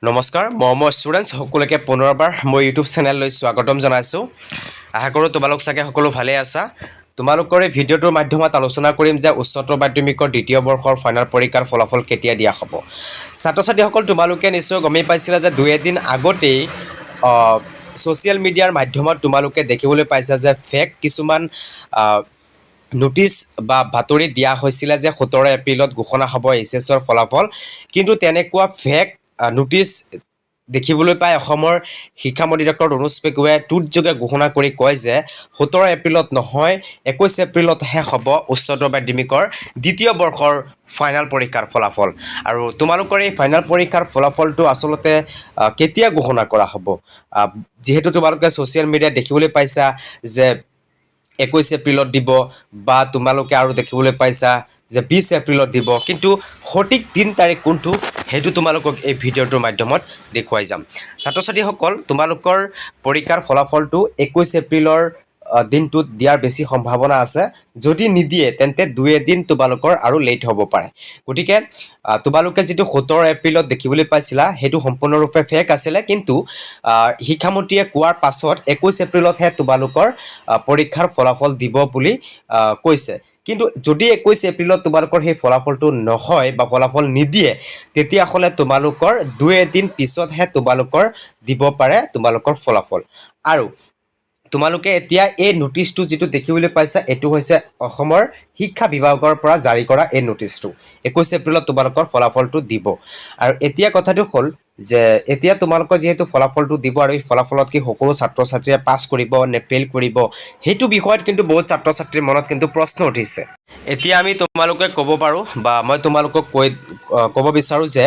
নমস্কাৰ মৰমৰ ষ্টুডেণ্টছ সকলোকে পুনৰবাৰ মই ইউটিউব চেনেললৈ স্বাগতম জনাইছোঁ। আশা কৰোঁ তোমালোক চাগে সকলো ভালে আছা। তোমালোকৰ এই ভিডিঅ'টোৰ মাধ্যমত আলোচনা কৰিম যে উচ্চতৰ মাধ্যমিকৰ দ্বিতীয় বৰ্ষৰ ফাইনেল পৰীক্ষাৰ ফলাফল কেতিয়া দিয়া হ'ব। ছাত্ৰ ছাত্ৰীসকল তোমালোকে নিশ্চয় গমেই পাইছিলা যে দুই এদিন আগতেই ছ'চিয়েল মিডিয়াৰ মাধ্যমত তোমালোকে দেখিবলৈ পাইছা যে ফেক কিছুমান নোটিছ বা বাতৰি দিয়া হৈছিলে যে 17 এপ্ৰিলত ঘোষণা হ'ব এইচএছৰ ফলাফল, কিন্তু তেনেকুৱা ফেক নোটিছ দেখিবলৈ পাই অসমৰ শিক্ষামন্ত্ৰী ডক্টৰ অনুজ পেগুৱে টুইটযোগে ঘোষণা কৰি কয় যে 17 এপ্ৰিলত নহয় 21 এপ্ৰিলতহে হ'ব উচ্চতৰ মাধ্যমিকৰ দ্বিতীয় বৰ্ষৰ ফাইনেল পৰীক্ষাৰ ফলাফল। আৰু তোমালোকৰ এই ফাইনেল পৰীক্ষাৰ ফলাফলটো আচলতে কেতিয়া ঘোষণা কৰা হ'ব, যিহেতু তোমালোকে ছ'চিয়েল মিডিয়াত দেখিবলৈ পাইছা যে 21 এপ্ৰিলত দিব বা তোমালোকে আৰু দেখিবলৈ পাইছা যে 20 এপ্ৰিলত দিব, কিন্তু সঠিক দিন তাৰিখ কোনটো সেইটো তোমালোকক এই ভিডিঅ'টোৰ মাধ্যমত দেখুৱাই যাম। ছাত্ৰ ছাত্ৰীসকল তোমালোকৰ পৰীক্ষাৰ ফলাফলটো 21 এপ্ৰিলৰ দিনটোত দিয়াৰ বেছি সম্ভাৱনা আছে। যদি নিদিয়ে তেন্তে দুই এদিন তোমালোকৰ আৰু লেট হ'ব পাৰে। গতিকে তোমালোকে যিটো 17 এপ্ৰিলত দেখিবলৈ পাইছিলা সেইটো সম্পূৰ্ণৰূপে ফেক আছিলে, কিন্তু শিক্ষামন্ত্ৰীয়ে কোৱাৰ পাছত 21 এপ্ৰিলতহে তোমালোকৰ পৰীক্ষাৰ ফলাফল দিব বুলি কৈছে। কিন্তু যদি 21 এপ্ৰিলত তোমালোকৰ সেই ফলাফলটো নহয় বা ফলাফল নিদিয়ে তেতিয়াহ'লে তোমালোকৰ দুই এদিন পিছতহে তোমালোকৰ দিব পাৰে তোমালোকৰ ফলাফল। আৰু তোমালোকে এতিয়া এই নোটিছটো যিটো দেখিবলৈ পাইছা এইটো হৈছে অসমৰ শিক্ষা বিভাগৰ পৰা জাৰি কৰা এই নোটিছটো। 21 এপ্ৰিলত তোমালোকৰ ফলাফলটো দিব। আৰু এতিয়া কথাটো হ'ল যে এতিয়া তোমালোকৰ যিহেতু ফলাফলটো দিব আৰু এই ফলাফলত কি সকলো ছাত্ৰ ছাত্ৰীয়ে পাছ কৰিব নে ফেইল কৰিব সেইটো বিষয়ত কিন্তু বহুত ছাত্ৰ ছাত্ৰীৰ মনত কিন্তু প্ৰশ্ন উঠিছে। এতিয়া আমি তোমালোকে ক'ব পাৰোঁ বা মই তোমালোকক ক'ব বিচাৰোঁ যে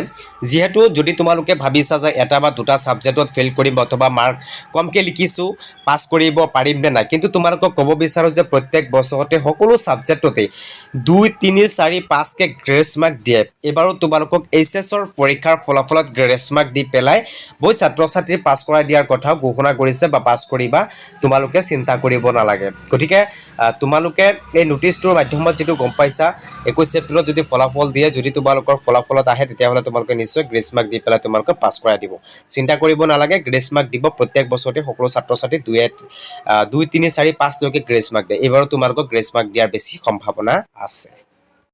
যিহেতু যদি তোমালোকে ভাবিছা যে এটা বা দুটা ছাবজেক্টত ফেইল কৰিম অথবা মাৰ্ক কমকৈ লিখিছোঁ পাছ কৰিব পাৰিম নে নাই, কিন্তু তোমালোকক ক'ব বিচাৰোঁ যে প্ৰত্যেক বছৰতে সকলো ছাবজেক্টতেই 2, 3, 4, 5কৈ গ্ৰেছ মাৰ্ক দিয়ে। এইবাৰো তোমালোকক এইচএছৰ পৰীক্ষাৰ ফলাফলত গ্ৰেছ মাৰ্ক দি পেলাই বহুত ছাত্ৰ ছাত্ৰী পাছ কৰাই দিয়াৰ কথাও ঘোষণা কৰিছে বা পাছ কৰিবা তোমালোকে চিন্তা কৰিব নালাগে। গতিকে তোমালোকে এই নোটিছটোৰ মাধ্যমত যিটো গম পাইছা 21 এপ্ৰিলত যদি ফলাফল দিয়ে, যদি তোমালোকৰ ফলাফলত আহে তেতিয়াহ'লে তোমালোকে নিশ্চয় গ্ৰেছ মাৰ্ক দি পেলাই তোমালোকে পাছ কৰাই দিব। চিন্তা কৰিব নালাগে, গ্ৰেছ মাৰ্ক দিব প্ৰত্যেক বছৰতে সকলো ছাত্ৰ ছাত্ৰী 2, 3, 4, 5লৈকে গ্ৰেছ মাৰ্ক দিয়ে। এইবাৰো তোমালোকক গ্ৰেছ মাৰ্ক দিয়াৰ বেছি সম্ভাৱনা আছে।